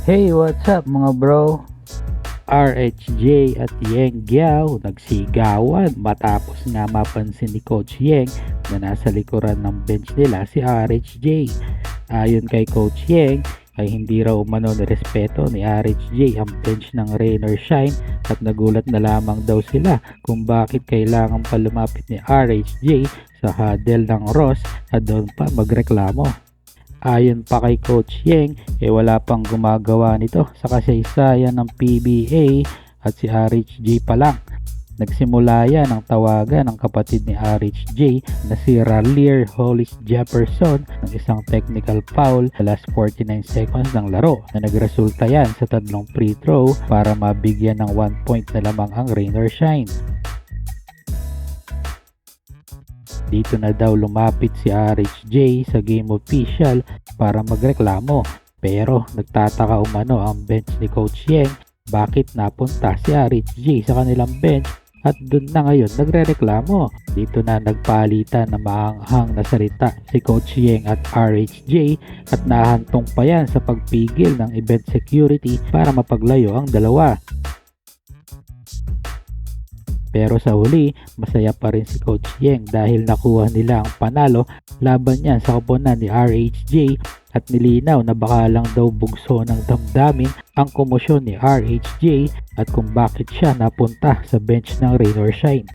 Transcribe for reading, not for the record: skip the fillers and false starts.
Hey, what's up mga bro? RHJ at Yeng Giao nagsigawan matapos nga mapansin ni Coach Yeng na nasa likuran ng bench nila si RHJ. Ayon kay Coach Yeng ay hindi raw umano nirespeto ni RHJ ang bench ng Rain or Shine at nagulat na lamang daw sila kung bakit kailangan pa lumapit ni RHJ sa huddle ng Ross at doon pa magreklamo. Ayon pa kay Coach Yeng, wala pang gumagawa nito sa kasaysayan ng PBA at si RHJ pa lang. Nagsimula yan ang tawagan ng kapatid ni RHJ na si Raleigh Hollis Jefferson ng isang technical foul sa last 49 seconds ng laro na nagresulta yan sa tatlong free throw para mabigyan ng 1 point na lamang ang Rain or Shine. Dito na daw lumapit si RHJ sa game official para magreklamo, pero nagtataka umano ang bench ni Coach Yeng bakit napunta si RHJ sa kanilang bench at dun na ngayon nagrereklamo. Dito na nagpalitan na maanghang na salita si Coach Yeng at RHJ at nahantong pa yan sa pagpigil ng event security para mapaglayo ang dalawa. Pero sa huli, masaya pa rin si Coach Yeng dahil nakuha nila ang panalo laban niya sa koponan ni RHJ at nilinaw na baka lang daw bugso ng damdamin ang komosyon ni RHJ at kung bakit siya napunta sa bench ng Rain or Shine.